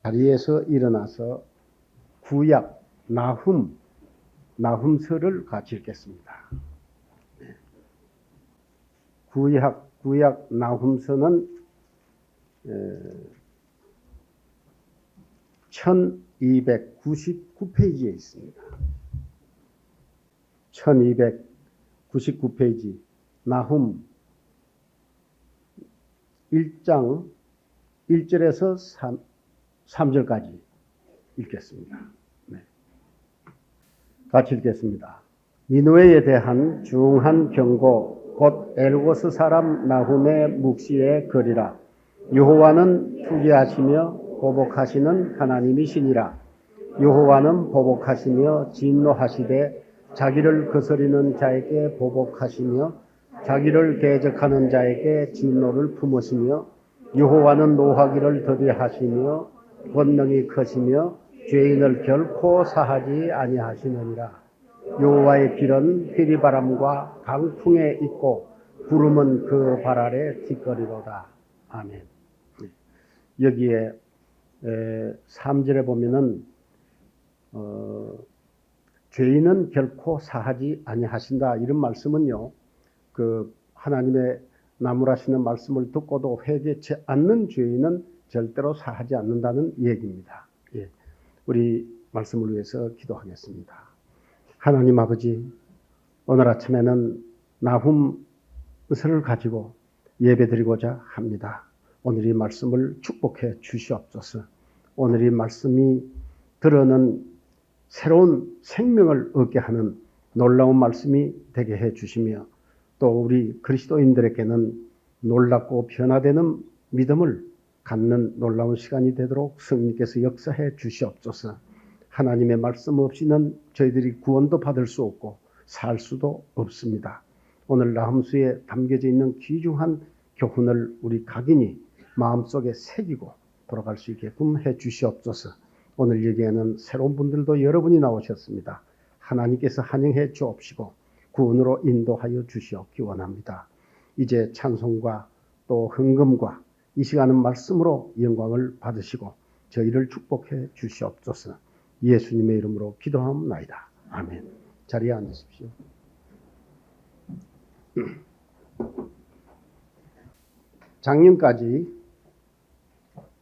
자리에서 일어나서 구약 나훔서를 같이 읽겠습니다. 구약 나훔서는 1299페이지에 있습니다. 1299페이지 나훔 1장 1절에서 3절까지 읽겠습니다. 네. 같이 읽겠습니다. 니느웨에 대한 중한 경고 곧 엘고스 사람 나훔의 묵시의 글이라. 여호와는 투기하시며 보복하시는 하나님이시니라. 여호와는 보복하시며 진노하시되 자기를 거스리는 자에게 보복하시며 자기를 대적하는 자에게 진노를 품으시며 여호와는 노하기를 더디하시며 권능이 크시며 죄인을 결코 사하지 아니하시느니라. 여호와의 길은 피리바람과 강풍에 있고 구름은 그 발 아래 뒷거리로다. 아멘. 여기에 3절에 보면은 죄인은 결코 사하지 아니하신다. 이런 말씀은요, 그 하나님의 나무라시는 말씀을 듣고도 회개치 않는 죄인은 절대로 사하지 않는다는 얘기입니다. 예. 우리 말씀을 위해서 기도하겠습니다. 하나님 아버지, 오늘 아침에는 나훔서를 가지고 예배드리고자 합니다. 오늘 이 말씀을 축복해 주시옵소서. 오늘 이 말씀이 들어는 새로운 생명을 얻게 하는 놀라운 말씀이 되게 해 주시며 또 우리 그리스도인들에게는 놀랍고 변화되는 믿음을 갖는 놀라운 시간이 되도록 성령께서 역사해 주시옵소서. 하나님의 말씀 없이는 저희들이 구원도 받을 수 없고 살 수도 없습니다. 오늘 나훔서에 담겨져 있는 귀중한 교훈을 우리 각인이 마음속에 새기고 돌아갈 수 있게끔 해 주시옵소서. 오늘 여기에는 새로운 분들도 여러분이 나오셨습니다. 하나님께서 환영해 주옵시고 구원으로 인도하여 주시옵기 원합니다. 이제 찬송과 또 헌금과 이 시간은 말씀으로 영광을 받으시고 저희를 축복해 주시옵소서. 예수님의 이름으로 기도하옵나이다. 아멘. 자리에 앉으십시오. 작년까지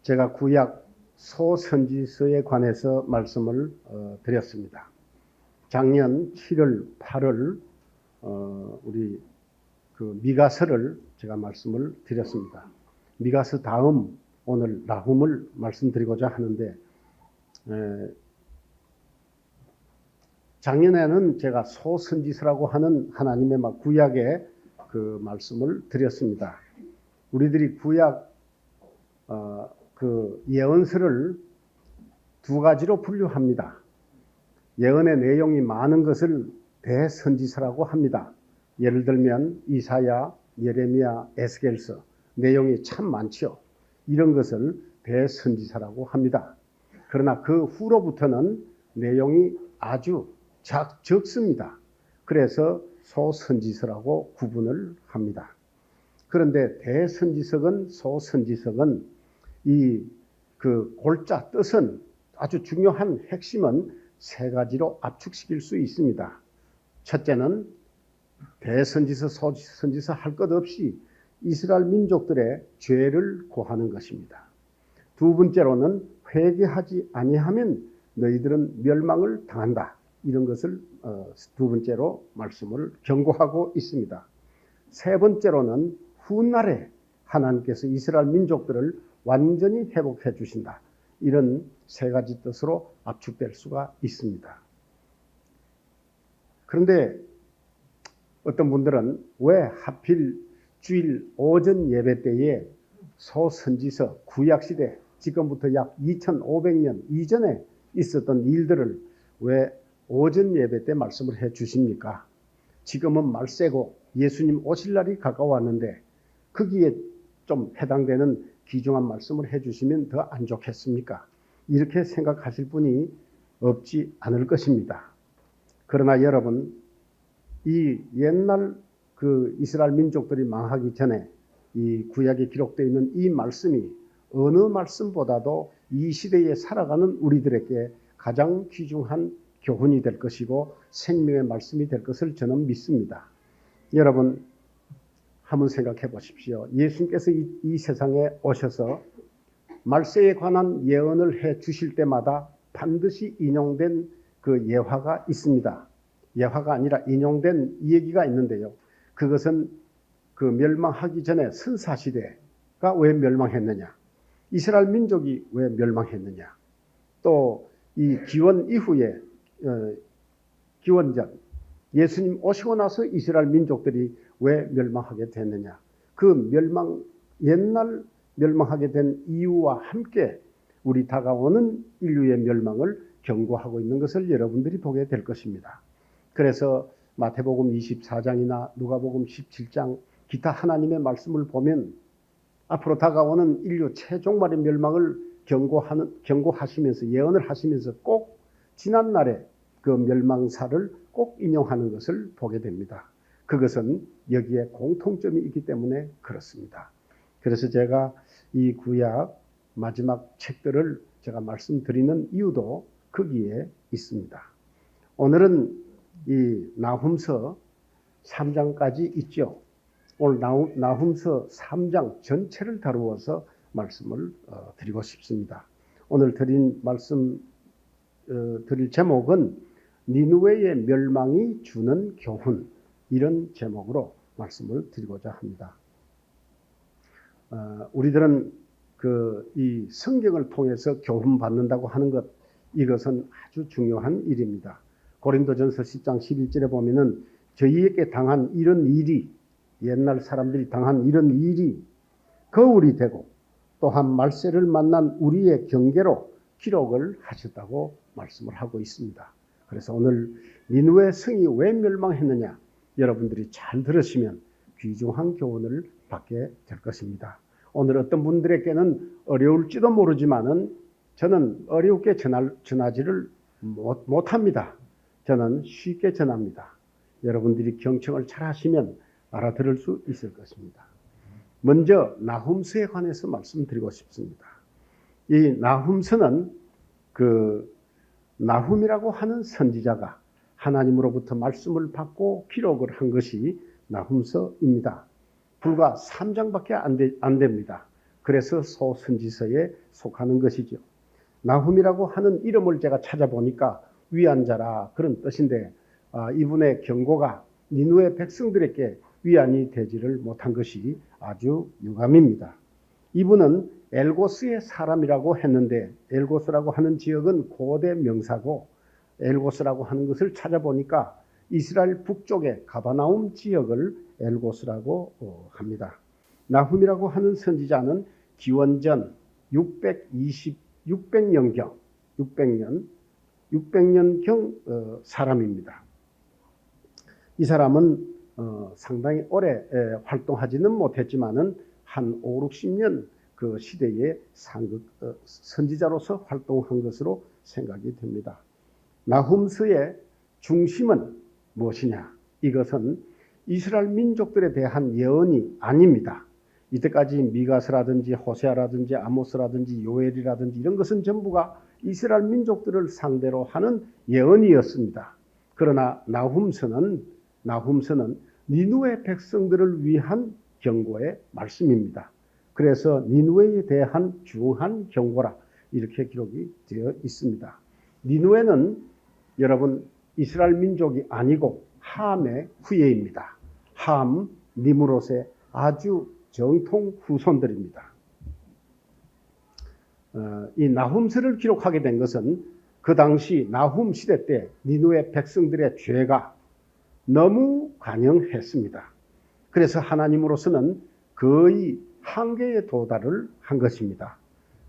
제가 구약 소선지서에 관해서 말씀을 드렸습니다. 작년 7월, 8월 우리 그 미가서를 제가 말씀을 드렸습니다. 미가서 다음 오늘 나훔을 말씀드리고자 하는데 작년에는 제가 소선지서라고 하는 하나님의 구약의 그 말씀을 드렸습니다. 우리들이 구약 그 예언서를 두 가지로 분류합니다. 예언의 내용이 많은 것을 대선지서라고 합니다. 예를 들면 이사야, 예레미야, 에스겔서 내용이 참 많죠. 이런 것을 대선지서라고 합니다. 그러나 그 후로부터는 내용이 아주 적습니다. 그래서 소선지서라고 구분을 합니다. 그런데 대선지서건 소선지서건 이 그 골자 뜻은 아주 중요한 핵심은 세 가지로 압축시킬 수 있습니다. 첫째는 대선지서, 소선지서 할 것 없이 이스라엘 민족들의 죄를 고하는 것입니다. 두 번째로는 회개하지 아니하면 너희들은 멸망을 당한다. 이런 것을 두 번째로 말씀을 경고하고 있습니다. 세 번째로는 훗날에 하나님께서 이스라엘 민족들을 완전히 회복해 주신다. 이런 세 가지 뜻으로 압축될 수가 있습니다. 그런데 어떤 분들은 왜 하필 주일 오전 예배 때에 소선지서 구약시대 지금부터 약 2500년 이전에 있었던 일들을 왜 오전 예배 때 말씀을 해 주십니까? 지금은 말세고 예수님 오실 날이 가까웠는데 거기에 좀 해당되는 귀중한 말씀을 해 주시면 더 안 좋겠습니까? 이렇게 생각하실 분이 없지 않을 것입니다. 그러나 여러분, 이 옛날 그 이스라엘 민족들이 망하기 전에 이 구약에 기록되어 있는 이 말씀이 어느 말씀보다도 이 시대에 살아가는 우리들에게 가장 귀중한 교훈이 될 것이고 생명의 말씀이 될 것을 저는 믿습니다. 여러분 한번 생각해 보십시오. 예수님께서 이 세상에 오셔서 말세에 관한 예언을 해 주실 때마다 반드시 인용된 그 예화가 있습니다. 예화가 아니라 인용된 얘기가 있는데요. 그것은 그 멸망하기 전에 선사시대가 왜 멸망했느냐, 이스라엘 민족이 왜 멸망했느냐, 또 이 기원 이후에 기원전 예수님 오시고 나서 이스라엘 민족들이 왜 멸망하게 됐느냐, 그 옛날 멸망하게 된 이유와 함께 우리 다가오는 인류의 멸망을 경고하고 있는 것을 여러분들이 보게 될 것입니다. 그래서 마태복음 24장이나 누가복음 17장 기타 하나님의 말씀을 보면 앞으로 다가오는 인류 최종말의 멸망을 경고하시면서 예언을 하시면서 꼭 지난날의 그 멸망사를 꼭 인용하는 것을 보게 됩니다. 그것은 여기에 공통점이 있기 때문에 그렇습니다. 그래서 제가 이 구약 마지막 책들을 제가 말씀드리는 이유도 거기에 있습니다. 오늘은 이 나훔서 3장까지 있죠. 오늘 나훔서 3장 전체를 다루어서 말씀을 드리고 싶습니다. 오늘 드릴 제목은 니느웨의 멸망이 주는 교훈, 이런 제목으로 말씀을 드리고자 합니다. 우리들은 이 성경을 통해서 교훈 받는다고 하는 것, 이것은 아주 중요한 일입니다. 고린도전서 10장 11절에 보면은 저희에게 당한 이런 일이, 옛날 사람들이 당한 이런 일이 거울이 되고 또한 말세를 만난 우리의 경계로 기록을 하셨다고 말씀을 하고 있습니다. 그래서 오늘 니느웨 성이 왜 멸망했느냐, 여러분들이 잘 들으시면 귀중한 교훈을 받게 될 것입니다. 오늘 어떤 분들에게는 어려울지도 모르지만은 저는 어렵게 전하지를 못합니다. 저는 쉽게 전합니다. 여러분들이 경청을 잘 하시면 알아들을 수 있을 것입니다. 먼저 나훔서에 관해서 말씀드리고 싶습니다. 이 나훔서는 나훔이라고 하는 선지자가 하나님으로부터 말씀을 받고 기록을 한 것이 나훔서입니다. 불과 3장밖에 안 됩니다. 그래서 소선지서에 속하는 것이죠. 나훔이라고 하는 이름을 제가 찾아보니까 위안자라 그런 뜻인데, 이분의 경고가 니느웨 백성들에게 위안이 되지를 못한 것이 아주 유감입니다. 이분은 엘고스의 사람이라고 했는데, 엘고스라고 하는 지역은 고대 명사고, 엘고스라고 하는 것을 찾아보니까 이스라엘 북쪽의 가바나움 지역을 엘고스라고 합니다. 나훔이라고 하는 선지자는 기원전 600년경 사람입니다. 이 사람은 상당히 오래 활동하지는 못했지만은 한 5, 60년 그 시대의 선지자로서 활동한 것으로 생각이 됩니다. 나훔서의 중심은 무엇이냐? 이것은 이스라엘 민족들에 대한 예언이 아닙니다. 이때까지 미가서라든지 호세아라든지 아모스라든지 요엘이라든지 이런 것은 전부가 이스라엘 민족들을 상대로 하는 예언이었습니다. 그러나 나훔서는 니느웨 백성들을 위한 경고의 말씀입니다. 그래서 니느웨에 대한 중한 경고라 이렇게 기록이 되어 있습니다. 니느웨는 여러분 이스라엘 민족이 아니고 함의 후예입니다. 함, 니므롯의 아주 정통 후손들입니다. 이 나훔서를 기록하게 된 것은 그 당시 나훔 시대 때 니느웨 백성들의 죄가 너무 관영했습니다. 그래서 하나님으로서는 거의 한계에 도달을 한 것입니다.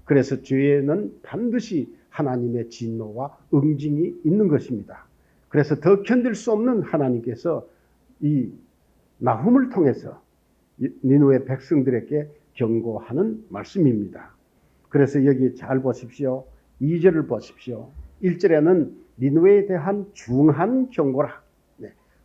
그래서 죄에는 반드시 하나님의 진노와 응징이 있는 것입니다. 그래서 더 견딜 수 없는 하나님께서 이 나훔을 통해서 니느웨 백성들에게 경고하는 말씀입니다. 그래서 여기 잘 보십시오. 2절을 보십시오. 1절에는 니느웨에 대한 중한 경고라.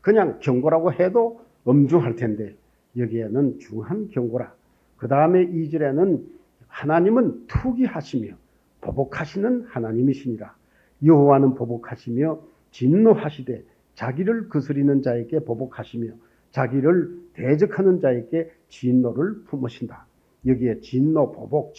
그냥 경고라고 해도 엄중할 텐데 여기에는 중한 경고라. 그 다음에 2절에는 하나님은 투기하시며 보복하시는 하나님이시니라. 여호와는 보복하시며 진노하시되 자기를 거스리는 자에게 보복하시며 자기를 대적하는 자에게 진노를 품으신다. 여기에 진노 보복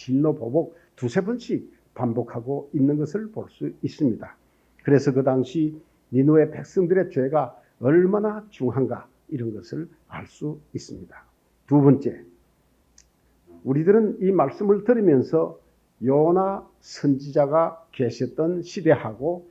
두세 번씩 반복하고 있는 것을 볼 수 있습니다. 그래서 그 당시 니느웨 백성들의 죄가 얼마나 중한가 이런 것을 알 수 있습니다. 두 번째, 우리들은 이 말씀을 들으면서 요나 선지자가 계셨던 시대하고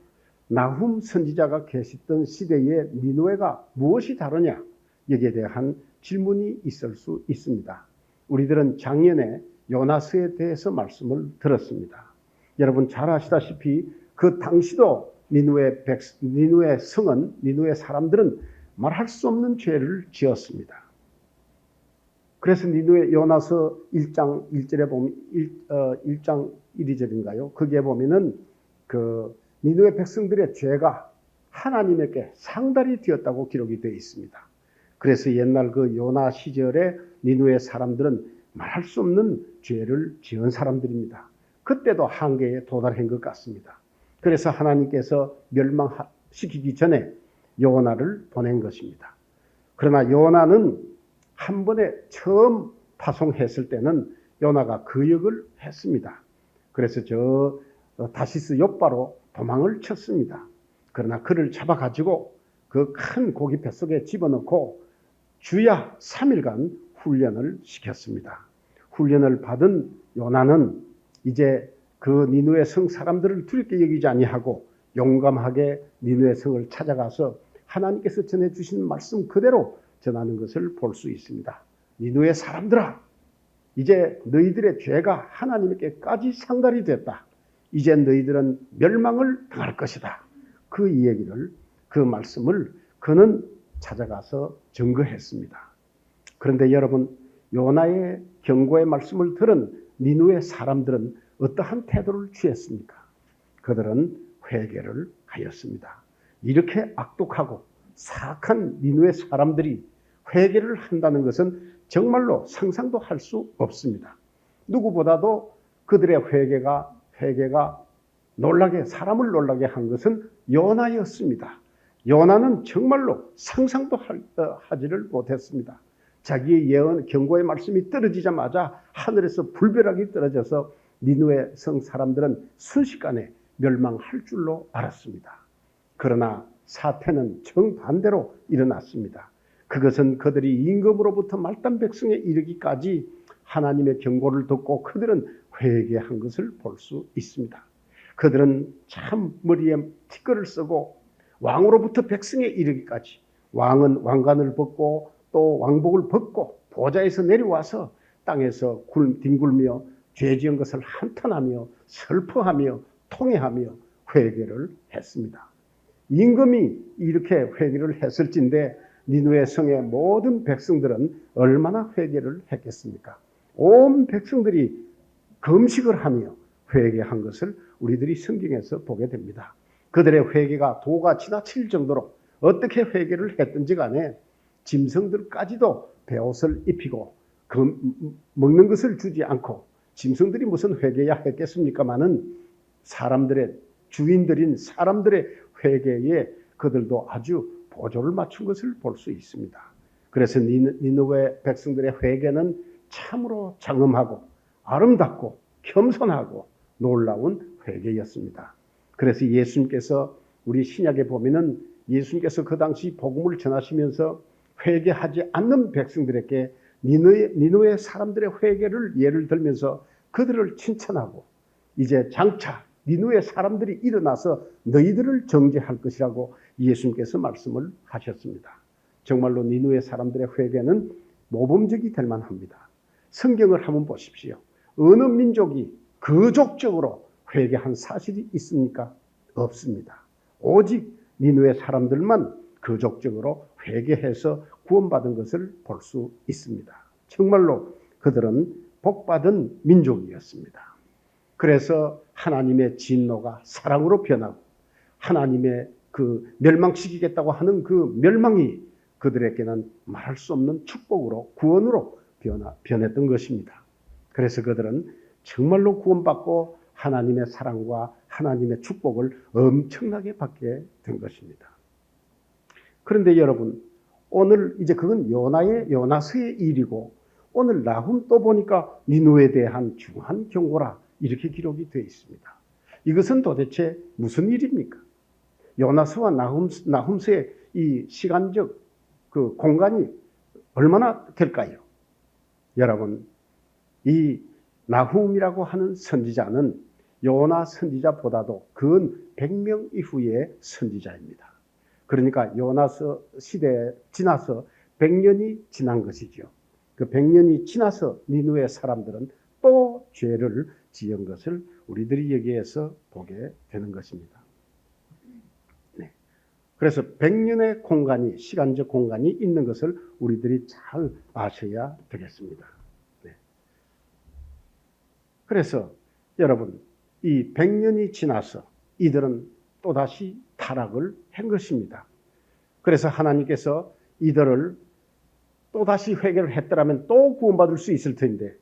나훔 선지자가 계셨던 시대의 니느웨가 무엇이 다르냐, 여기에 대한 질문이 있을 수 있습니다. 우리들은 작년에 요나서에 대해서 말씀을 들었습니다. 여러분 잘 아시다시피 그 당시도 니느웨 성은, 니느웨 사람들은 말할 수 없는 죄를 지었습니다. 그래서 니느웨 요나서 1장 1절에 보면 1장 1절인가요? 거기에 보면은 그 니느웨 백성들의 죄가 하나님에게 상달이 되었다고 기록이 되어 있습니다. 그래서 옛날 그 요나 시절에 니느웨 사람들은 말할 수 없는 죄를 지은 사람들입니다. 그때도 한계에 도달한 것 같습니다. 그래서 하나님께서 멸망시키기 전에 요나를 보낸 것입니다. 그러나 요나는 한 번에 처음 파송했을 때는 요나가 거역을 했습니다. 그래서 저 다시스 욥바로 도망을 쳤습니다. 그러나 그를 잡아가지고 그 큰 고기 뱃속에 집어넣고 주야 3일간 훈련을 시켰습니다. 훈련을 받은 요나는 이제 그 니느웨 성 사람들을 두렵게 여기지 아니하고 용감하게 니느웨 성을 찾아가서 하나님께서 전해주신 말씀 그대로 전하는 것을 볼 수 있습니다. 니느웨 사람들아, 이제 너희들의 죄가 하나님께까지 상달이 됐다. 이제 너희들은 멸망을 당할 것이다. 그 이야기를, 그 말씀을 그는 찾아가서 증거했습니다. 그런데 여러분, 요나의 경고의 말씀을 들은 니느웨 사람들은 어떠한 태도를 취했습니까? 그들은 회개를 하였습니다. 이렇게 악독하고 사악한 니느웨 사람들이 회개를 한다는 것은 정말로 상상도 할 수 없습니다. 누구보다도 그들의 회개가 사람을 놀라게 한 것은 요나였습니다. 요나는 정말로 상상도 하지를 못했습니다. 자기의 예언, 경고의 말씀이 떨어지자마자 하늘에서 불벼락이 떨어져서 니느웨 성 사람들은 순식간에 멸망할 줄로 알았습니다. 그러나 사태는 정반대로 일어났습니다. 그것은 그들이 임금으로부터 말단 백성에 이르기까지 하나님의 경고를 듣고 그들은 회개한 것을 볼 수 있습니다. 그들은 참 머리에 티끌을 쓰고 왕으로부터 백성에 이르기까지 왕은 왕관을 벗고 또 왕복을 벗고 보좌에서 내려와서 땅에서 뒹굴며 죄 지은 것을 한탄하며 슬퍼하며 통회하며 회개를 했습니다. 임금이 이렇게 회개를 했을진데 니느웨 성의 모든 백성들은 얼마나 회개를 했겠습니까? 온 백성들이 금식을 하며 회개한 것을 우리들이 성경에서 보게 됩니다. 그들의 회개가 도가 지나칠 정도로 어떻게 회개를 했든지 간에 짐승들까지도 베옷을 입히고 먹는 것을 주지 않고, 짐승들이 무슨 회개야 했겠습니까마는 사람들의 주인들인 사람들의 회개에 그들도 아주 보조를 맞춘 것을 볼 수 있습니다. 그래서 니느웨 백성들의 회개는 참으로 장엄하고 아름답고 겸손하고 놀라운 회개였습니다. 그래서 예수님께서 우리 신약에 보면은 예수님께서 그 당시 복음을 전하시면서 회개하지 않는 백성들에게 니느웨 사람들의 회개를 예를 들면서 그들을 칭찬하고 이제 장차 니느웨 사람들이 일어나서 너희들을 정죄할 것이라고 예수님께서 말씀을 하셨습니다. 정말로 니느웨 사람들의 회개는 모범적이 될 만합니다. 성경을 한번 보십시오. 어느 민족이 거족적으로 회개한 사실이 있습니까? 없습니다. 오직 니느웨 사람들만 거족적으로 회개해서 구원받은 것을 볼 수 있습니다. 정말로 그들은 복받은 민족이었습니다. 그래서 하나님의 진노가 사랑으로 변하고 하나님의 그 멸망시키겠다고 하는 그 멸망이 그들에게는 말할 수 없는 축복으로, 구원으로 변했던 것입니다. 그래서 그들은 정말로 구원받고 하나님의 사랑과 하나님의 축복을 엄청나게 받게 된 것입니다. 그런데 여러분, 오늘 이제 그건 요나서의 일이고, 오늘 나훔 또 보니까 니느웨에 대한 중한 경고라 이렇게 기록이 되어 있습니다. 이것은 도대체 무슨 일입니까? 요나서와 나훔서의 이 시간적 그 공간이 얼마나 될까요? 여러분, 이 나훔이라고 하는 선지자는 요나 선지자보다도 근 100명 이후의 선지자입니다. 그러니까 요나서 시대에 지나서 100년이 지난 것이죠. 그 100년이 지나서 니느웨 사람들은 또 죄를 지은 것을 우리들이 여기에서 보게 되는 것입니다. 네. 그래서 100년의 공간이, 시간적 공간이 있는 것을 우리들이 잘 아셔야 되겠습니다. 네. 그래서 여러분, 이 100년이 지나서 이들은 또다시 타락을 한 것입니다. 그래서 하나님께서 이들을 또다시 회개를 했더라면 또 구원받을 수 있을 텐데,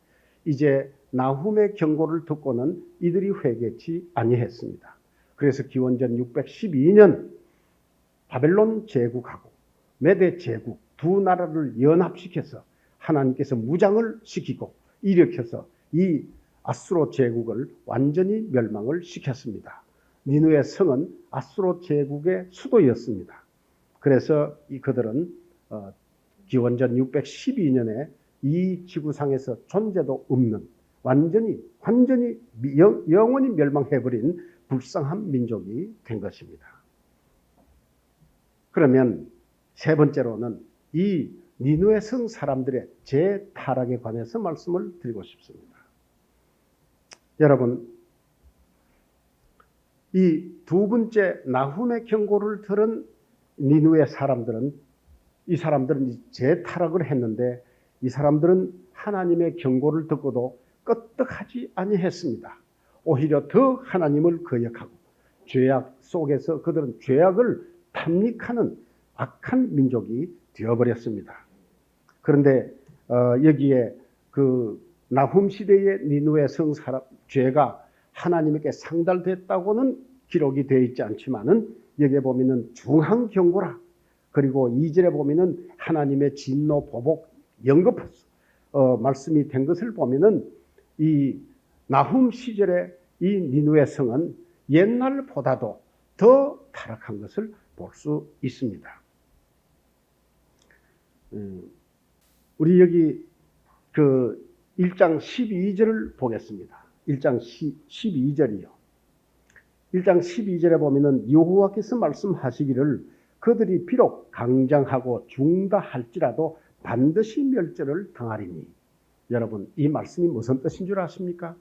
이제 나훔의 경고를 듣고는 이들이 회개치 아니했습니다. 그래서 기원전 612년 바벨론 제국하고 메대 제국 두 나라를 연합시켜서 하나님께서 무장을 시키고 일으켜서 이 아수로 제국을 완전히 멸망을 시켰습니다. 니느웨 성은 아수로 제국의 수도였습니다. 그래서 그들은 기원전 612년에 이 지구상에서 존재도 없는 완전히 영원히 멸망해버린 불쌍한 민족이 된 것입니다. 그러면 세 번째로는 이 니느웨 성 사람들의 재타락에 관해서 말씀을 드리고 싶습니다. 여러분, 이 두 번째 나훔의 경고를 들은 니느웨 사람들은, 이 사람들은 재타락을 했는데 이 사람들은 하나님의 경고를 듣고도 끄떡하지 아니했습니다. 오히려 더 하나님을 거역하고 죄악 속에서 그들은 죄악을 탐닉하는 악한 민족이 되어버렸습니다. 그런데 여기에 그 나훔 시대의 니느웨 성 사람 죄가 하나님에게 상달됐다고는 기록이 되어 있지 않지만은 여기에 보면은 중한 경고라, 그리고 2절에 보면은 하나님의 진노 보복 영급 말씀이 된 것을 보면은 이 나훔 시절의 이 니느웨 성은 옛날보다도 더 타락한 것을 볼 수 있습니다. 우리 여기 그 1장 12절을 보겠습니다. 1장 12절이요. 1장 12절에 보면은 여호와께서 말씀하시기를 그들이 비록 강장하고 중다할지라도 반드시 멸절을 당하리니. 여러분, 이 말씀이 무슨 뜻인 줄 아십니까?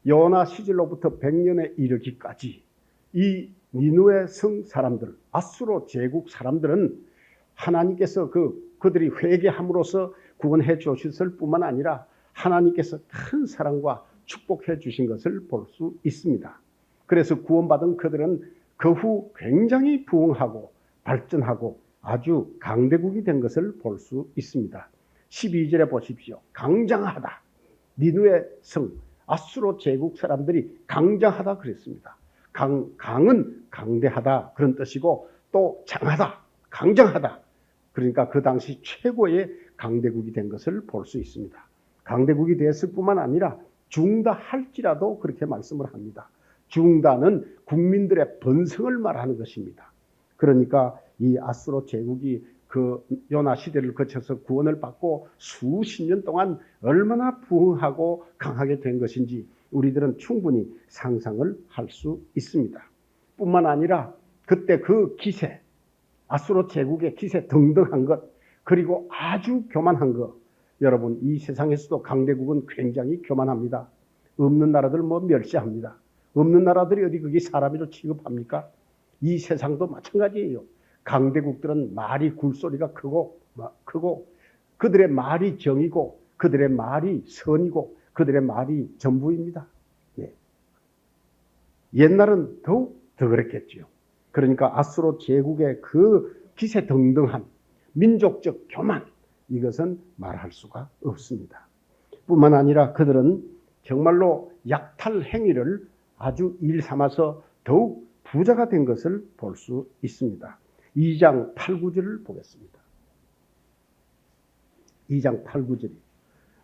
요나 시절로부터 100년에 이르기까지 이 니느웨 성 사람들, 아수로 제국 사람들은 하나님께서 그들이 회개함으로써 구원해 주셨을 뿐만 아니라 하나님께서 큰 사랑과 축복해 주신 것을 볼 수 있습니다. 그래서 구원받은 그들은 그 후 굉장히 부흥하고 발전하고 아주 강대국이 된 것을 볼 수 있습니다. 12절에 보십시오. 강장하다. 니느웨 성, 아수로 제국 사람들이 강장하다 그랬습니다. 강은 강대하다 그런 뜻이고, 또 장하다, 강장하다. 그러니까 그 당시 최고의 강대국이 된 것을 볼 수 있습니다. 강대국이 됐을 뿐만 아니라 중다할지라도 그렇게 말씀을 합니다. 중다는 국민들의 번성을 말하는 것입니다. 그러니까 이 아수로 제국이 그 요나 시대를 거쳐서 구원을 받고 수십 년 동안 얼마나 부흥하고 강하게 된 것인지 우리들은 충분히 상상을 할 수 있습니다. 뿐만 아니라 그때 그 기세, 아수로 제국의 기세 등등한 것, 그리고 아주 교만한 것. 여러분, 이 세상에서도 강대국은 굉장히 교만합니다. 없는 나라들 멸시합니다. 없는 나라들이 어디 그게 사람으로 취급합니까? 이 세상도 마찬가지예요. 강대국들은 말이 굴소리가 크고 그들의 말이 정이고 그들의 말이 선이고 그들의 말이 전부입니다. 네. 옛날은 더욱 더 그랬겠죠. 그러니까 아수로 제국의 그 기세등등한 민족적 교만, 이것은 말할 수가 없습니다. 뿐만 아니라 그들은 정말로 약탈 행위를 아주 일 삼아서 더욱 부자가 된 것을 볼 수 있습니다. 2장 8, 9절을 보겠습니다. 2장 8, 9절이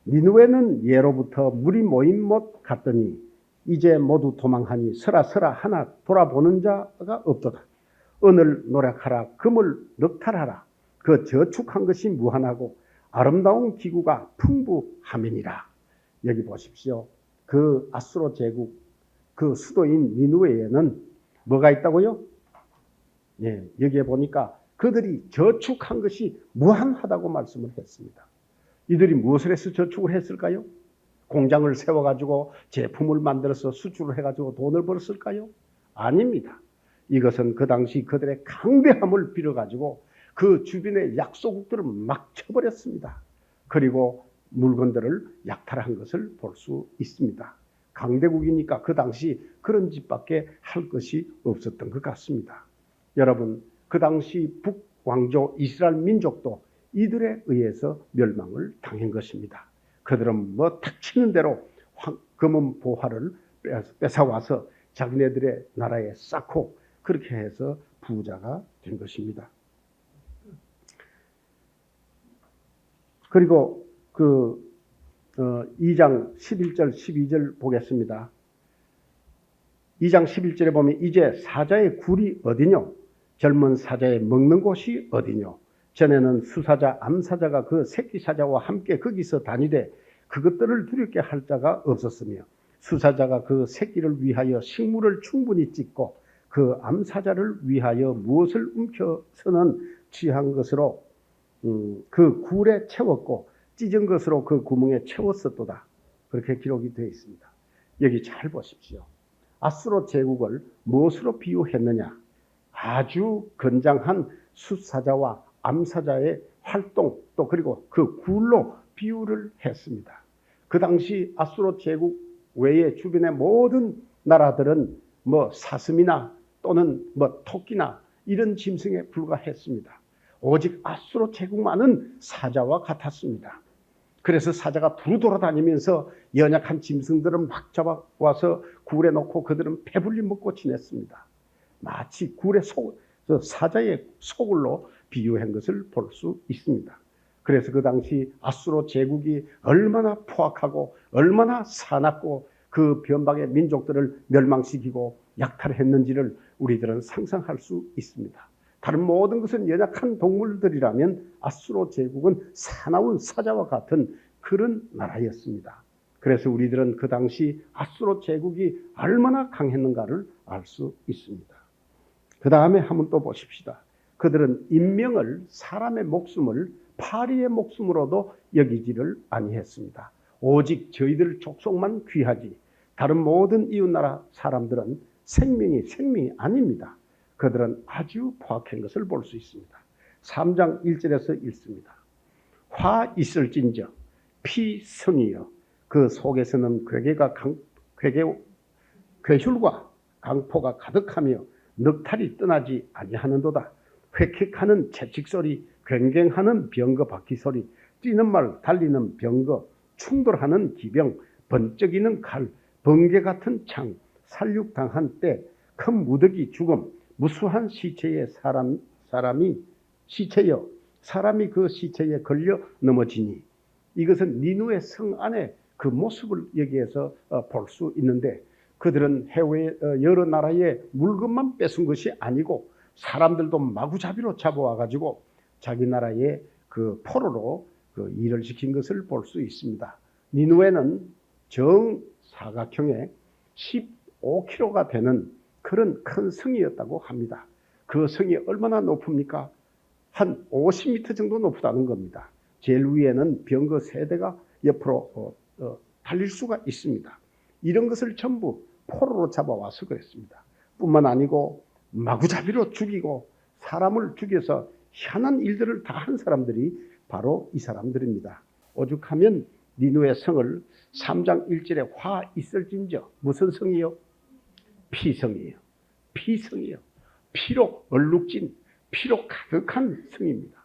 니느웨는 예로부터 물이 모인 못 갔더니 이제 모두 도망하니 서라 하나 돌아보는 자가 없도다. 은을 노력하라 금을 넉탈하라. 그 저축한 것이 무한하고 아름다운 기구가 풍부함이니라. 여기 보십시오. 그 아수르 제국 그 수도인 니느웨에는 뭐가 있다고요? 예, 여기에 보니까 그들이 저축한 것이 무한하다고 말씀을 했습니다. 이들이 무엇을 해서 저축을 했을까요? 공장을 세워가지고 제품을 만들어서 수출을 해가지고 돈을 벌었을까요? 아닙니다. 이것은 그 당시 그들의 강대함을 빌어가지고 그 주변의 약소국들을 막 쳐버렸습니다. 그리고 물건들을 약탈한 것을 볼 수 있습니다. 강대국이니까 그 당시 그런 짓밖에 할 것이 없었던 것 같습니다. 여러분, 그 당시 북왕조 이스라엘 민족도 이들에 의해서 멸망을 당한 것입니다. 그들은 뭐 닥치는 대로 금은 보화를 뺏어와서 자기네들의 나라에 쌓고 그렇게 해서 부자가 된 것입니다. 그리고 2장 11절 12절 보겠습니다. 2장 11절에 보면 이제 사자의 굴이 어디뇨? 젊은 사자의 먹는 곳이 어디뇨? 전에는 수사자, 암사자가 그 새끼 사자와 함께 거기서 다니되 그것들을 두렵게 할 자가 없었으며 수사자가 그 새끼를 위하여 식물을 충분히 찢고 그 암사자를 위하여 무엇을 움켜서는 취한 것으로 그 굴에 채웠고 찢은 것으로 그 구멍에 채웠었도다. 그렇게 기록이 되어 있습니다. 여기 잘 보십시오. 아수르 제국을 무엇으로 비유했느냐? 아주 건장한 수사자와 암사자의 활동 또 그리고 그 굴로 비유를 했습니다. 그 당시 아수르 제국 외의 주변의 모든 나라들은 뭐 사슴이나 또는 뭐 토끼나 이런 짐승에 불과했습니다. 오직 아수르 제국만은 사자와 같았습니다. 그래서 사자가 두루 돌아다니면서 연약한 짐승들을 막 잡아와서 굴에 놓고 그들은 배불리 먹고 지냈습니다. 마치 굴의 사자의 소굴로 비유한 것을 볼 수 있습니다. 그래서 그 당시 아수르 제국이 얼마나 포악하고 얼마나 사납고 그 변방의 민족들을 멸망시키고 약탈했는지를 우리들은 상상할 수 있습니다. 다른 모든 것은 연약한 동물들이라면 아수르 제국은 사나운 사자와 같은 그런 나라였습니다. 그래서 우리들은 그 당시 아수르 제국이 얼마나 강했는가를 알 수 있습니다. 그 다음에 한번 또 보십시다. 그들은 인명을 사람의 목숨을 파리의 목숨으로도 여기지를 아니했습니다. 오직 저희들 족속만 귀하지 다른 모든 이웃나라 사람들은 생명이 아닙니다. 그들은 아주 포악한 것을 볼 수 있습니다. 3장 1절에서 읽습니다. 화 있을진저 피성이여 그 속에서는 괴혈과 강포가 가득하며 넉탈이 떠나지 아니하는도다. 획획하는 채찍소리, 굉갱하는 병거 바퀴소리, 뛰는 말, 달리는 병거, 충돌하는 기병, 번쩍이는 칼, 번개 같은 창, 살육당한 때, 큰 무더기 죽음, 무수한 시체의 사람이 그 시체에 걸려 넘어지니. 이것은 니느웨 성 안에 그 모습을 여기에서 볼 수 있는데 그들은 해외 여러 나라의 물건만 뺏은 것이 아니고 사람들도 마구잡이로 잡아와가지고 자기 나라의 그 포로로 그 일을 시킨 것을 볼 수 있습니다. 니느웨는 정사각형의 15km가 되는 그런 큰 성이었다고 합니다. 그 성이 얼마나 높습니까? 한 50m 정도 높다는 겁니다. 제일 위에는 병거 3대가 옆으로 달릴 수가 있습니다. 이런 것을 전부 포로로 잡아와서 그랬습니다. 뿐만 아니고 마구잡이로 죽이고 사람을 죽여서 희한한 일들을 다 한 사람들이 바로 이 사람들입니다. 오죽하면 니느웨 성을 3장 1절에 화 있을진저 무슨 성이요? 피성이에요. 피성이요. 피로 얼룩진 피로 가득한 성입니다.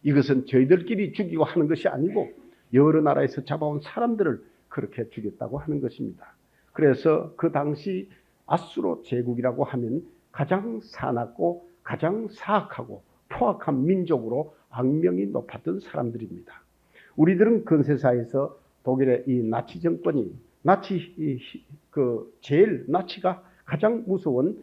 이것은 저희들끼리 죽이고 하는 것이 아니고 여러 나라에서 잡아온 사람들을 그렇게 죽였다고 하는 것입니다. 그래서 그 당시 아수르 제국이라고 하면 가장 사납고 가장 사악하고 포악한 민족으로 악명이 높았던 사람들입니다. 우리들은 근세사에서 독일의 이 나치 정권이 나치가 가장 무서운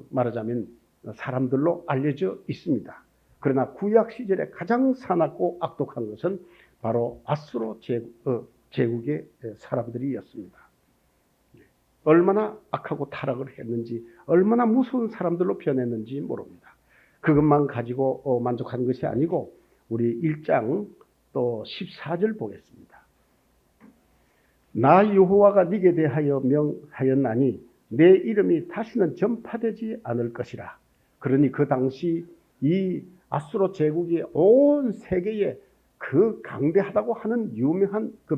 말하자면 사람들로 알려져 있습니다. 그러나 구약 시절에 가장 사납고 악독한 것은 바로 아수르 제국의 사람들이었습니다. 얼마나 악하고 타락을 했는지, 얼마나 무서운 사람들로 변했는지 모릅니다. 그것만 가지고 만족한 것이 아니고 우리 1장 또 14절 보겠습니다. 나 여호와가 네게 대하여 명하였나니 내 이름이 다시는 전파되지 않을 것이라. 그러니 그 당시 이 아수르 제국이 온 세계에 그 강대하다고 하는 유명한 그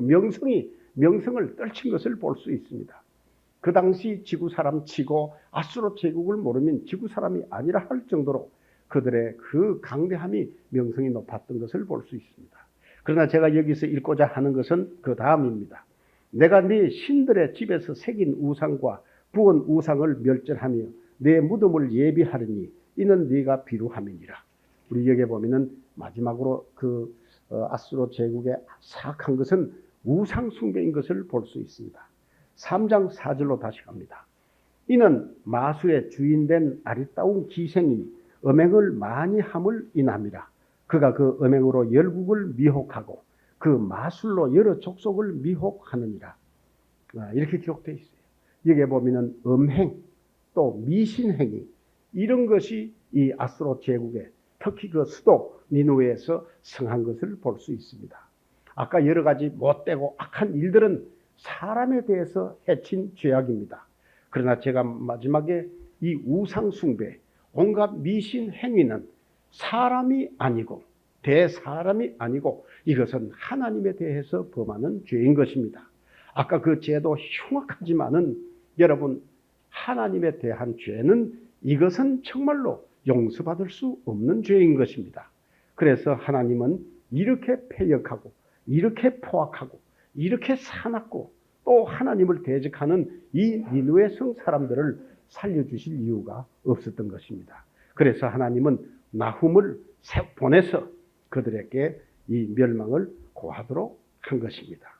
명성을 떨친 것을 볼 수 있습니다. 그 당시 지구 사람 치고 아수르 제국을 모르면 지구 사람이 아니라 할 정도로 그들의 그 강대함이 명성이 높았던 것을 볼 수 있습니다. 그러나 제가 여기서 읽고자 하는 것은 그 다음입니다. 내가 네 신들의 집에서 새긴 우상과 부은 우상을 멸절하며 내 무덤을 예비하리니 이는 네가 비루함이니라. 우리 여기 보면은 마지막으로 그 아수르 제국의 사악한 것은 우상 숭배인 것을 볼 수 있습니다. 3장 4절로 다시 갑니다. 이는 마술의 주인된 아리따운 기생이 음행을 많이 함을 인함이라. 그가 그 음행으로 열국을 미혹하고 그 마술로 여러 족속을 미혹하느니라. 이렇게 기록되어 있어요. 여기에 보면은 음행 또 미신행위 이런 것이 이 아수르 제국의 특히 그 수도 니느웨에서 성한 것을 볼 수 있습니다. 아까 여러 가지 못되고 악한 일들은 사람에 대해서 해친 죄악입니다. 그러나 제가 마지막에 이 우상숭배, 온갖 미신 행위는 사람이 아니고 대사람이 아니고 이것은 하나님에 대해서 범하는 죄인 것입니다. 아까 그 죄도 흉악하지만은 여러분 하나님에 대한 죄는 이것은 정말로 용서받을 수 없는 죄인 것입니다. 그래서 하나님은 이렇게 패역하고 이렇게 포악하고 이렇게 사납고 또 하나님을 대적하는 이 니느웨 성 사람들을 살려주실 이유가 없었던 것입니다. 그래서 하나님은 나훔을 보내서 그들에게 이 멸망을 고하도록 한 것입니다.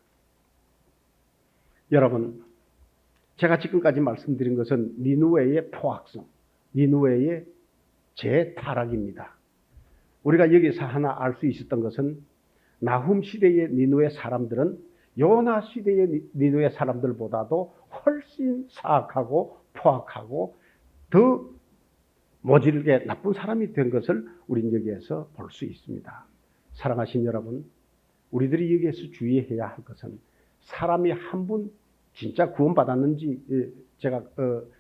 여러분, 제가 지금까지 말씀드린 것은 니느웨의 포악성, 니느웨의 재타락입니다. 우리가 여기서 하나 알 수 있었던 것은 나훔 시대의 니느웨 사람들은 요나 시대의 니느웨 사람들보다도 훨씬 사악하고 포악하고 더 모질게 나쁜 사람이 된 것을 우린 여기에서 볼 수 있습니다. 사랑하신 여러분, 우리들이 여기에서 주의해야 할 것은 사람이 한 분 진짜 구원받았는지 제가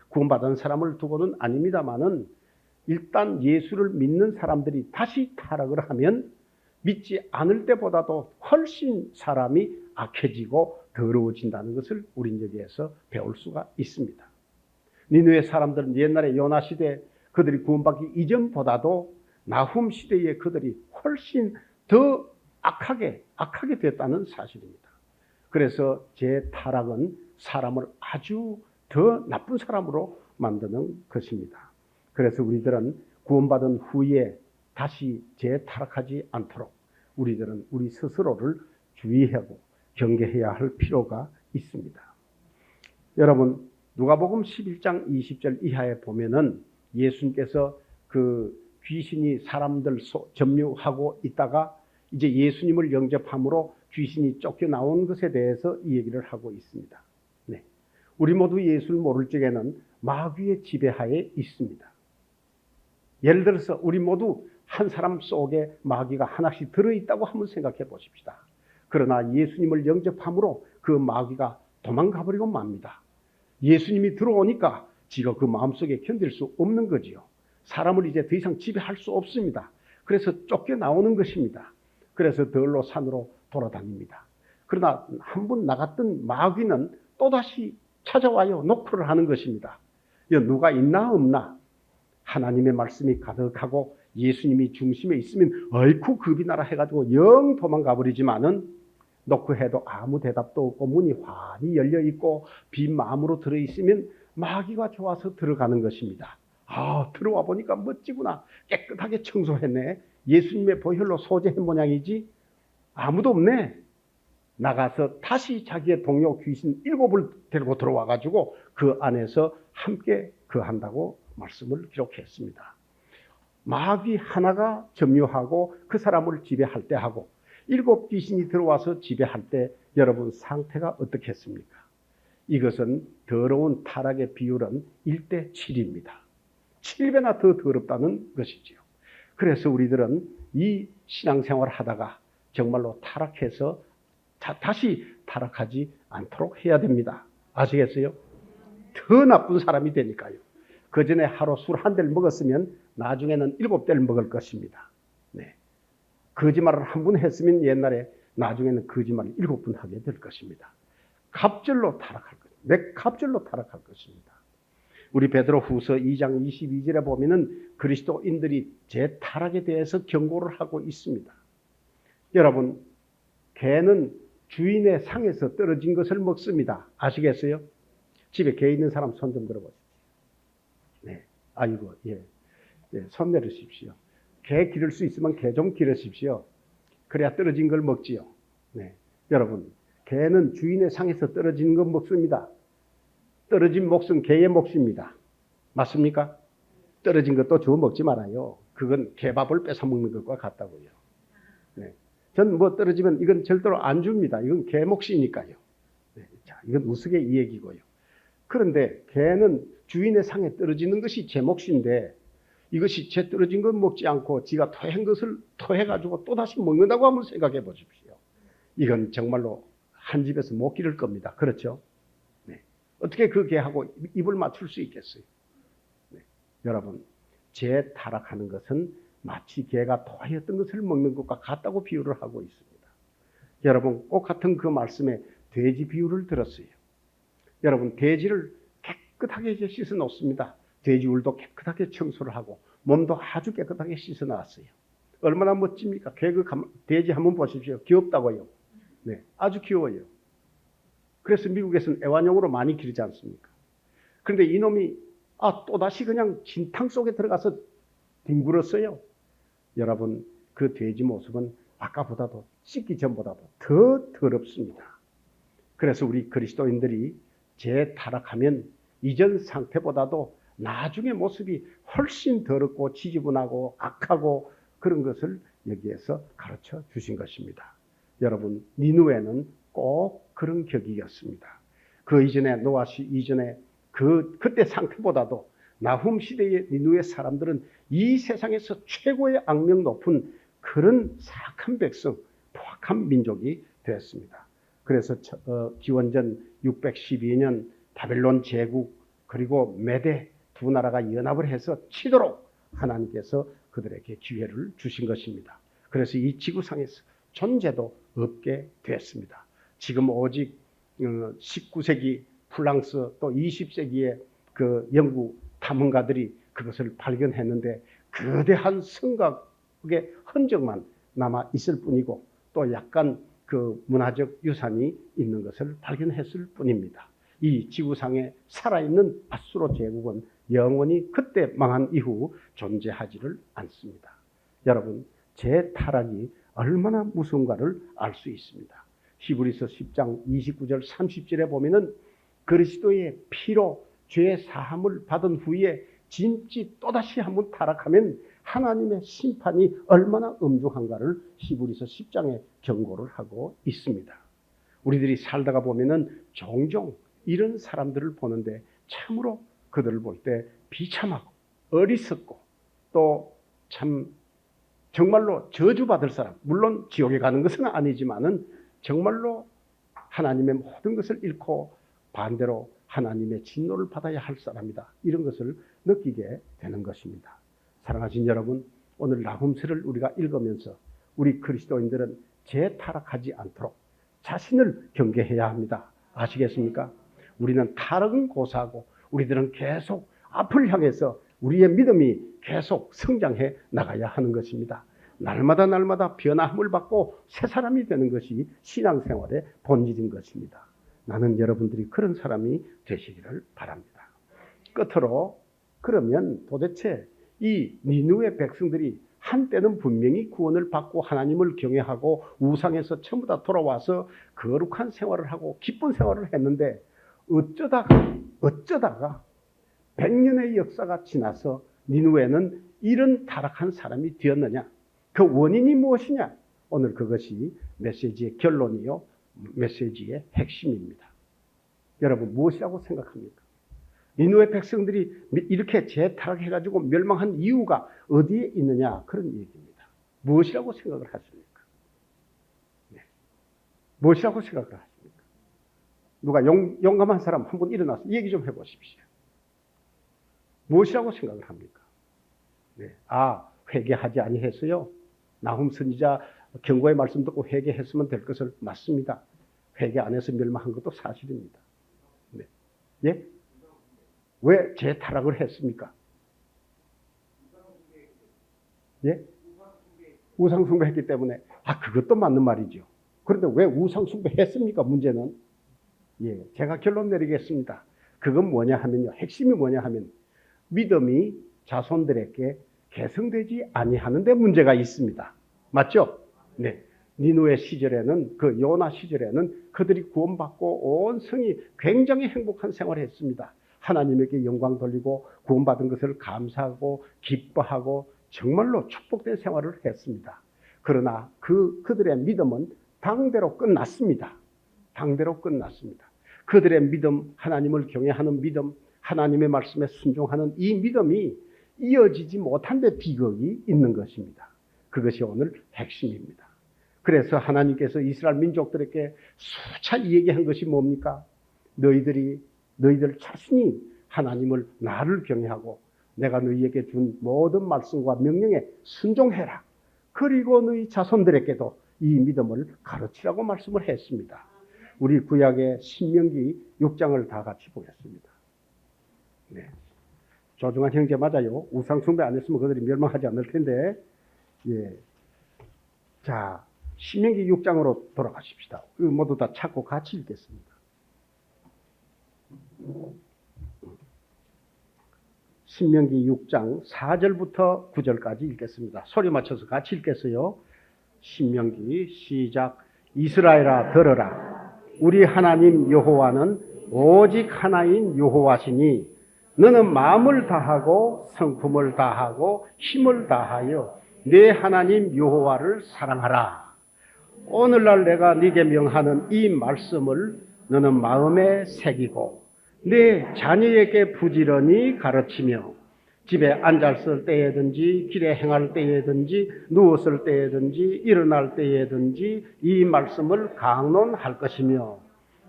구원받은 사람을 두고는 아닙니다만은 일단 예수를 믿는 사람들이 다시 타락을 하면 믿지 않을 때보다도 훨씬 사람이 악해지고 더러워진다는 것을 우린 여기에서 배울 수가 있습니다. 니느웨 사람들은 옛날에 요나 시대 그들이 구원받기 이전보다도 나훔 시대에 그들이 훨씬 더 악하게 됐다는 사실입니다. 그래서 제 타락은 사람을 아주 더 나쁜 사람으로 만드는 것입니다. 그래서 우리들은 구원받은 후에 다시 재타락하지 않도록 우리들은 우리 스스로를 주의하고 경계해야 할 필요가 있습니다. 여러분, 누가복음 11장 20절 이하에 보면은 예수님께서 그 귀신이 사람들 점유하고 있다가 이제 예수님을 영접함으로 귀신이 쫓겨나온 것에 대해서 이 얘기를 하고 있습니다. 네. 우리 모두 예수를 모를 적에는 마귀의 지배하에 있습니다. 예를 들어서 우리 모두 한 사람 속에 마귀가 하나씩 들어있다고 한번 생각해 보십시다. 그러나 예수님을 영접함으로 그 마귀가 도망가 버리고 맙니다. 예수님이 들어오니까 지가 그 마음속에 견딜 수 없는 거지요. 사람을 이제 더 이상 지배할 수 없습니다. 그래서 쫓겨나오는 것입니다. 그래서 들로 산으로 돌아다닙니다. 그러나 한 번 나갔던 마귀는 또다시 찾아와요. 노크를 하는 것입니다. 누가 있나 없나? 하나님의 말씀이 가득하고 예수님이 중심에 있으면 어이쿠 급이 나라 해가지고 영 도망가 버리지만은 놓고 해도 아무 대답도 없고 문이 환히 열려 있고 빈 마음으로 들어 있으면 마귀가 좋아서 들어가는 것입니다. 아, 들어와 보니까 멋지구나. 깨끗하게 청소했네. 예수님의 보혈로 소재한 모양이지. 아무도 없네. 나가서 다시 자기의 동료 귀신 7을 데리고 들어와 가지고 그 안에서 함께 거한다고 말씀을 기록했습니다. 마귀 하나가 점유하고 그 사람을 지배할 때 하고 7 귀신이 들어와서 지배할 때 여러분 상태가 어떻겠습니까? 이것은 더러운 타락의 비율은 1대 7입니다. 7배나 더 더럽다는 것이지요. 그래서 우리들은 이 신앙생활을 하다가 정말로 타락해서 다시 타락하지 않도록 해야 됩니다. 아시겠어요? 더 나쁜 사람이 되니까요. 그 전에 하루 술 한 대를 먹었으면 나중에는 7대를 먹을 것입니다. 네. 거짓말을 한 번 했으면 옛날에 나중에는 거짓말을 7번 하게 될 것입니다. 갑절로 타락할 것입니다. 맥갑절로 타락할 것입니다. 우리 베드로후서 2장 22절에 보면은 그리스도인들이 제 타락에 대해서 경고를 하고 있습니다. 여러분, 개는 주인의 상에서 떨어진 것을 먹습니다. 아시겠어요? 집에 개 있는 사람 손 좀 들어보십시오. 네, 아이고, 예, 손 내리십시오. 개 기를 수 있으면 개 좀 기르십시오. 그래야 떨어진 걸 먹지요. 네, 여러분, 개는 주인의 상에서 떨어지는 건 먹습니다. 떨어진 몫은 개의 몫입니다. 맞습니까? 떨어진 것도 주워 먹지 말아요. 그건 개밥을 뺏어 먹는 것과 같다고요. 네. 전 뭐 떨어지면 이건 절대로 안 줍니다. 이건 개 몫이니까요. 네. 자, 이건 우스개 이 얘기고요. 그런데 개는 주인의 상에 떨어지는 것이 제 몫인데 이것이 제 떨어진 건 먹지 않고 지가 토한 것을 토해가지고 또다시 먹는다고 한번 생각해 보십시오. 이건 정말로 한 집에서 못 기를 겁니다. 그렇죠? 네. 어떻게 그 개하고 입을 맞출 수 있겠어요? 네. 여러분, 재 타락하는 것은 마치 개가 토하였던 것을 먹는 것과 같다고 비유를 하고 있습니다. 여러분, 꼭 같은 그 말씀에 돼지 비유를 들었어요. 여러분, 돼지를 깨끗하게 이제 씻어 놓습니다. 돼지울도 깨끗하게 청소를 하고 몸도 아주 깨끗하게 씻어 놨어요. 얼마나 멋집니까? 돼지 한번 보십시오. 귀엽다고요. 네, 아주 귀여워요. 그래서 미국에서는 애완용으로 많이 기르지 않습니까? 그런데 이놈이 또다시 그냥 진탕 속에 들어가서 뒹굴었어요. 여러분, 그 돼지 모습은 아까보다도 씻기 전보다도 더 더럽습니다. 그래서 우리 그리스도인들이 재타락하면 이전 상태보다도 나중에 모습이 훨씬 더럽고 지저분하고 악하고 그런 것을 여기에서 가르쳐 주신 것입니다. 여러분, 니느웨는 꼭 그런 격이었습니다. 그 이전에 노아시 이전에 그때 상태보다도 나훔 시대의 니느웨 사람들은 이 세상에서 최고의 악명 높은 그런 사악한 백성, 포악한 민족이 되었습니다. 그래서 기원전 612년 바벨론 제국 그리고 메대 두 나라가 연합을 해서 치도록 하나님께서 그들에게 기회를 주신 것입니다. 그래서 이 지구상에서 존재도 없게 됐습니다. 지금 오직 19세기 프랑스 또 20세기의 그 영국 탐험가들이 그것을 발견했는데 거대한 성곽의 흔적만 남아 있을 뿐이고 또 약간 그 문화적 유산이 있는 것을 발견했을 뿐입니다. 이 지구상에 살아있는 아수르 제국은 영원히 그때 망한 이후 존재하지를 않습니다. 여러분, 재타락이 얼마나 무서운가를 알 수 있습니다. 히브리서 10장 29절 30절에 보면은 그리스도의 피로 죄 사함을 받은 후에 진짜 또다시 한번 타락하면 하나님의 심판이 얼마나 엄중한가를 히브리서 10장에 경고를 하고 있습니다. 우리들이 살다가 보면은 종종 이런 사람들을 보는데 참으로 그들을 볼 때 비참하고 어리석고 또 참 정말로 저주받을 사람, 물론 지옥에 가는 것은 아니지만은 정말로 하나님의 모든 것을 잃고 반대로 하나님의 진노를 받아야 할 사람이다. 이런 것을 느끼게 되는 것입니다. 사랑하신 여러분, 오늘 나훔서를 우리가 읽으면서 우리 그리스도인들은 재타락하지 않도록 자신을 경계해야 합니다. 아시겠습니까? 우리는 타락은 고사하고 우리들은 계속 앞을 향해서 우리의 믿음이 계속 성장해 나가야 하는 것입니다. 날마다 변화함을 받고 새 사람이 되는 것이 신앙생활의 본질인 것입니다. 나는 여러분들이 그런 사람이 되시기를 바랍니다. 끝으로 그러면 도대체 이 니느웨 백성들이 한때는 분명히 구원을 받고 하나님을 경외하고 우상에서 전부 다 돌아와서 거룩한 생활을 하고 기쁜 생활을 했는데 어쩌다가 100년의 역사가 지나서 니느웨는 이런 타락한 사람이 되었느냐? 그 원인이 무엇이냐? 오늘 그것이 메시지의 결론이요, 메시지의 핵심입니다. 여러분 무엇이라고 생각합니까? 니느웨 백성들이 이렇게 재타락해가지고 멸망한 이유가 어디에 있느냐? 그런 얘기입니다. 무엇이라고 생각을 하십니까? 네. 무엇이라고 생각을 하십니까? 누가 용감한 사람 한 분 일어나서 얘기 좀 해보십시오. 무엇이라고 생각을 합니까? 네. 회개하지 아니했어요. 나훔 선지자 경고의 말씀 듣고 회개했으면 될 것을 맞습니다. 회개 안 해서 멸망한 것도 사실입니다. 네. 예? 왜 재타락을 했습니까? 예? 우상숭배했기 때문에. 그것도 맞는 말이죠. 그런데 왜 우상숭배했습니까? 문제는. 예, 제가 결론 내리겠습니다. 그건 뭐냐 하면요. 핵심이 뭐냐 하면 믿음이 자손들에게 개성되지 아니하는 데 문제가 있습니다. 맞죠? 네. 니느웨 시절에는, 그 요나 시절에는 그들이 구원받고 온 성이 굉장히 행복한 생활을 했습니다. 하나님에게 영광 돌리고 구원받은 것을 감사하고 기뻐하고 정말로 축복된 생활을 했습니다. 그러나 그들의 믿음은 당대로 끝났습니다. 당대로 끝났습니다. 그들의 믿음, 하나님을 경외하는 믿음, 하나님의 말씀에 순종하는 이 믿음이 이어지지 못한 데 비극이 있는 것입니다. 그것이 오늘 핵심입니다. 그래서 하나님께서 이스라엘 민족들에게 수차 얘기한 것이 뭡니까? 너희들 자신이 하나님을 나를 경외하고 내가 너희에게 준 모든 말씀과 명령에 순종해라. 그리고 너희 자손들에게도 이 믿음을 가르치라고 말씀을 했습니다. 우리 구약의 신명기 6장을 다 같이 보겠습니다. 네. 조중한 형제 맞아요. 우상숭배 안 했으면 그들이 멸망하지 않을 텐데. 예. 자, 신명기 6장으로 돌아가십시다. 모두 다 찾고 같이 읽겠습니다. 신명기 6장 4절부터 9절까지 읽겠습니다. 소리 맞춰서 같이 읽겠어요. 신명기 시작. 이스라엘아 들으라. 우리 하나님 여호와는 오직 하나인 여호와시니 너는 마음을 다하고 성품을 다하고 힘을 다하여 내 하나님 여호와를 사랑하라. 오늘날 내가 네게 명하는 이 말씀을 너는 마음에 새기고 내 자녀에게 부지런히 가르치며 집에 앉았을 때에든지 길에 행할 때에든지 누웠을 때에든지 일어날 때에든지 이 말씀을 강론할 것이며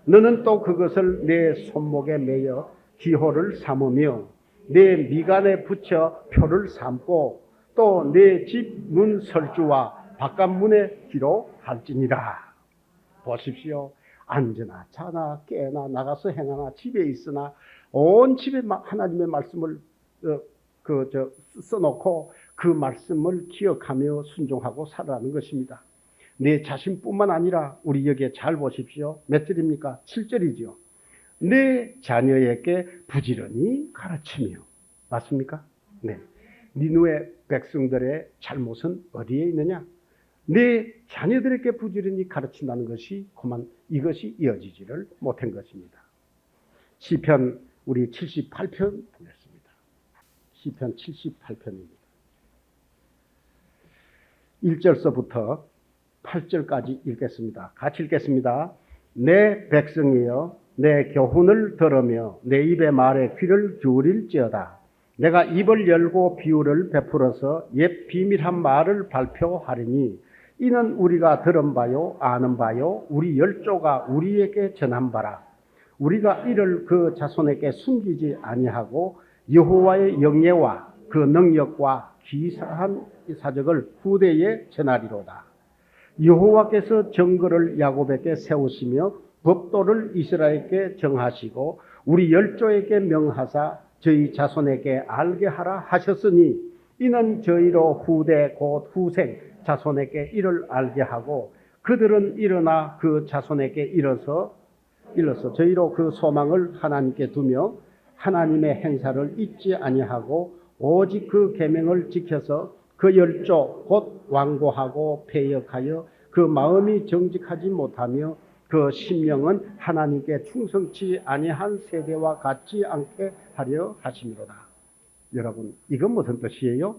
너는 또 그것을 내 손목에 매여 기호를 삼으며 내 미간에 붙여 표를 삼고 또 내 집 문 설주와 바깥문에 기록할지니라. 보십시오. 앉으나 자나 깨나 나가서 행하나 집에 있으나 온 집에 하나님의 말씀을 써놓고 그 말씀을 기억하며 순종하고 살아가는 것입니다. 내 자신뿐만 아니라 우리 여기에 잘 보십시오. 몇 절입니까? 7절이죠. 내 자녀에게 부지런히 가르치며. 맞습니까? 네. 니느웨 백성들의 잘못은 어디에 있느냐? 내 자녀들에게 부지런히 가르친다는 것이 그만 이것이 이어지지를 못한 것입니다. 시편 우리 78편 보겠습니다. 시편 78편입니다. 1절서부터 8절까지 읽겠습니다. 같이 읽겠습니다. 내 백성이여 내 교훈을 들으며 내 입의 말에 귀를 기울일지어다. 내가 입을 열고 비유를 베풀어서 옛 비밀한 말을 발표하리니 이는 우리가 들은 바요 아는 바요 우리 열조가 우리에게 전한 바라. 우리가 이를 그 자손에게 숨기지 아니하고 여호와의 영예와 그 능력과 기사한 사적을 후대에 전하리로다. 여호와께서 정거를 야곱에게 세우시며 법도를 이스라엘에게 정하시고 우리 열조에게 명하사 저희 자손에게 알게 하라 하셨으니 이는 저희로 후대 곧 후생 자손에게 이를 알게 하고 그들은 일어나 그 자손에게 일러서 저희로 그 소망을 하나님께 두며 하나님의 행사를 잊지 아니하고 오직 그 계명을 지켜서 그 열조 곧 완고하고 패역하여 그 마음이 정직하지 못하며 그 심령은 하나님께 충성치 아니한 세대와 같지 않게 하려 하심이로다. 여러분, 이건 무슨 뜻이에요?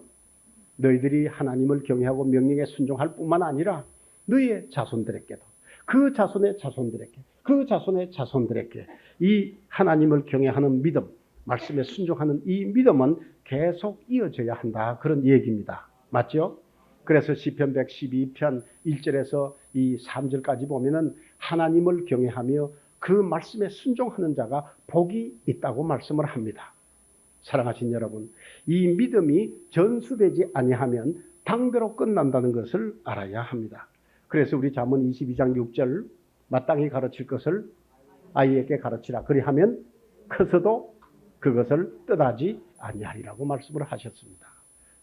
너희들이 하나님을 경외하고 명령에 순종할 뿐만 아니라 너희의 자손들에게도 그 자손의 자손들에게 그 자손의 자손들에게 이 하나님을 경외하는 믿음, 말씀에 순종하는 이 믿음은 계속 이어져야 한다. 그런 얘기입니다. 맞죠? 그래서 시편 112편 1절에서 이 3절까지 보면은 하나님을 경외하며 그 말씀에 순종하는 자가 복이 있다고 말씀을 합니다. 사랑하신 여러분, 이 믿음이 전수되지 아니하면 당대로 끝난다는 것을 알아야 합니다. 그래서 우리 잠언 22장 6절 마땅히 가르칠 것을 아이에게 가르치라. 그리하면 커서도 그것을 뜻하지 아니하리라고 말씀을 하셨습니다.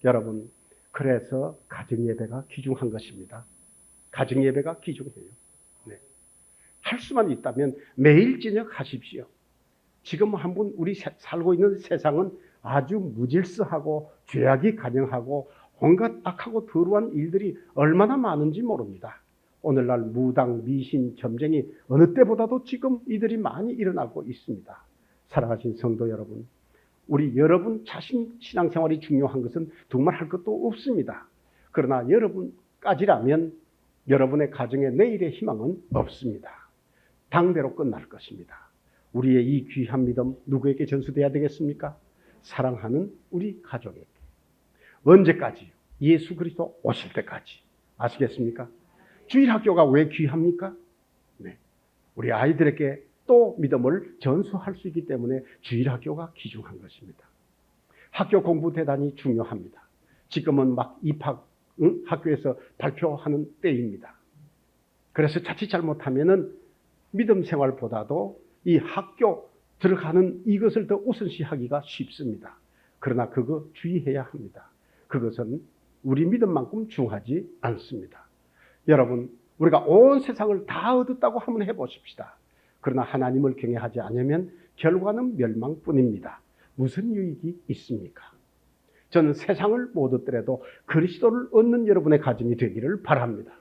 여러분, 그래서 가정예배가 귀중한 것입니다. 가정예배가 귀중해요. 네. 할 수만 있다면 매일 저녁 하십시오. 지금 한번 우리 살고 있는 세상은 아주 무질서하고 죄악이 간영하고 온갖 악하고 더러운 일들이 얼마나 많은지 모릅니다. 오늘날 무당, 미신, 점쟁이 어느 때보다도 지금 이들이 많이 일어나고 있습니다. 사랑하신 성도 여러분, 우리 여러분 자신 신앙생활이 중요한 것은 정말 할 것도 없습니다. 그러나 여러분까지라면 여러분의 가정의 내일의 희망은 없습니다. 당대로 끝날 것입니다. 우리의 이 귀한 믿음 누구에게 전수돼야 되겠습니까? 사랑하는 우리 가족에게. 언제까지요? 예수 그리스도 오실 때까지. 아시겠습니까? 주일학교가 왜 귀합니까? 네. 우리 아이들에게 또 믿음을 전수할 수 있기 때문에 주일학교가 귀중한 것입니다. 학교 공부 대단히 중요합니다. 지금은 막 입학, 학교에서 발표하는 때입니다. 그래서 자칫 잘못하면은 믿음 생활보다도 이 학교 들어가는 이것을 더 우선시하기가 쉽습니다. 그러나 그거 주의해야 합니다. 그것은 우리 믿음만큼 중요하지 않습니다. 여러분, 우리가 온 세상을 다 얻었다고 한번 해보십시다. 그러나 하나님을 경외하지 않으면 결과는 멸망뿐입니다. 무슨 유익이 있습니까? 저는 세상을 못 얻더라도 그리스도를 얻는 여러분의 가정이 되기를 바랍니다.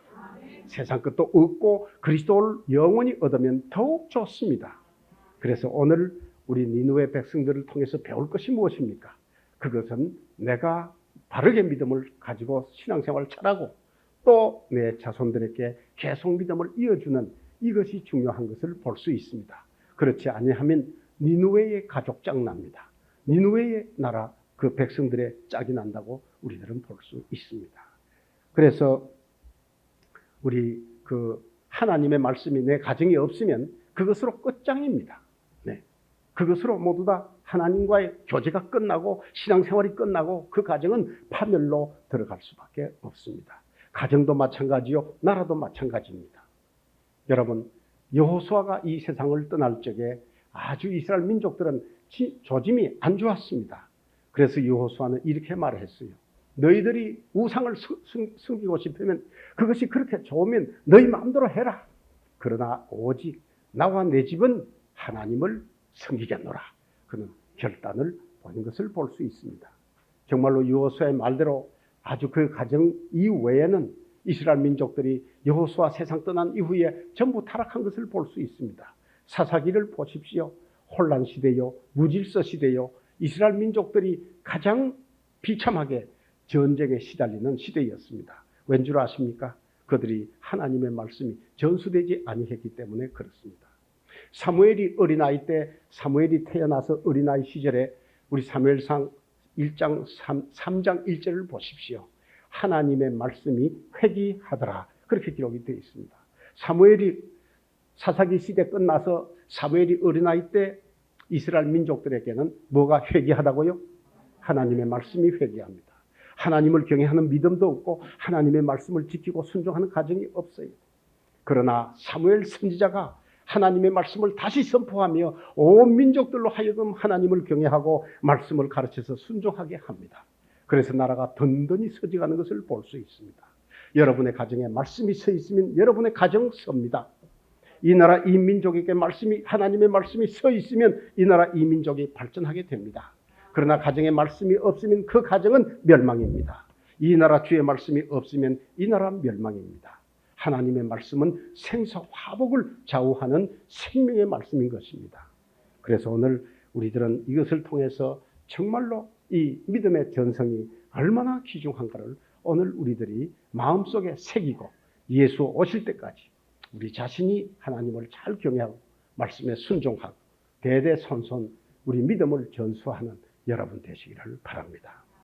세상 것도 얻고 그리스도를 영원히 얻으면 더욱 좋습니다. 그래서 오늘 우리 니느웨 백성들을 통해서 배울 것이 무엇입니까? 그것은 내가 바르게 믿음을 가지고 신앙생활을 잘하고 또 내 자손들에게 계속 믿음을 이어주는 이것이 중요한 것을 볼 수 있습니다. 그렇지 아니하면 니느웨의 가족장 납니다. 니느웨의 나라 그 백성들의 짝이 난다고 우리들은 볼 수 있습니다. 그래서 우리 그 하나님의 말씀이 내 가정에 없으면 그것으로 끝장입니다. 네. 그것으로 모두 다 하나님과의 교제가 끝나고 신앙생활이 끝나고 그 가정은 파멸로 들어갈 수밖에 없습니다. 가정도 마찬가지요, 나라도 마찬가지입니다. 여러분, 여호수아가 이 세상을 떠날 적에 아주 이스라엘 민족들은 조짐이 안 좋았습니다. 그래서 여호수아는 이렇게 말했어요. 너희들이 우상을 숨기고 싶으면 그것이 그렇게 좋으면 너희 마음대로 해라. 그러나 오직 나와 내 집은 하나님을 섬기겠노라. 그는 결단을 보인 것을 볼 수 있습니다. 정말로 여호수아의 말대로 아주 그 가정 이후에는 이스라엘 민족들이 여호수아 세상 떠난 이후에 전부 타락한 것을 볼 수 있습니다. 사사기를 보십시오. 혼란 시대요, 무질서 시대요, 이스라엘 민족들이 가장 비참하게 전쟁에 시달리는 시대였습니다. 왠 줄 아십니까? 그들이 하나님의 말씀이 전수되지 아니했기 때문에 그렇습니다. 사무엘이 어린아이 때, 사무엘이 태어나서 어린아이 시절에 우리 사무엘상 1장 3장 1절을 보십시오. 하나님의 말씀이 회귀하더라. 그렇게 기록이 되어 있습니다. 사무엘이 사사기 시대 끝나서 사무엘이 어린아이 때 이스라엘 민족들에게는 뭐가 회귀하다고요? 하나님의 말씀이 회귀합니다. 하나님을 경외하는 믿음도 없고 하나님의 말씀을 지키고 순종하는 가정이 없어요. 그러나 사무엘 선지자가 하나님의 말씀을 다시 선포하며 온 민족들로 하여금 하나님을 경외하고 말씀을 가르쳐서 순종하게 합니다. 그래서 나라가 든든히 서져가는 것을 볼 수 있습니다. 여러분의 가정에 말씀이 서 있으면 여러분의 가정 섭니다. 이 나라 이 민족에게 하나님의 말씀이 서 있으면 이 나라 이 민족이 발전하게 됩니다. 그러나 가정에 말씀이 없으면 그 가정은 멸망입니다. 이 나라 주의 말씀이 없으면 이 나라 멸망입니다. 하나님의 말씀은 생사 화복을 좌우하는 생명의 말씀인 것입니다. 그래서 오늘 우리들은 이것을 통해서 정말로 이 믿음의 전성이 얼마나 귀중한가를 오늘 우리들이 마음속에 새기고 예수 오실 때까지 우리 자신이 하나님을 잘 경외하고 말씀에 순종하고 대대손손 우리 믿음을 전수하는 여러분 되시기를 바랍니다.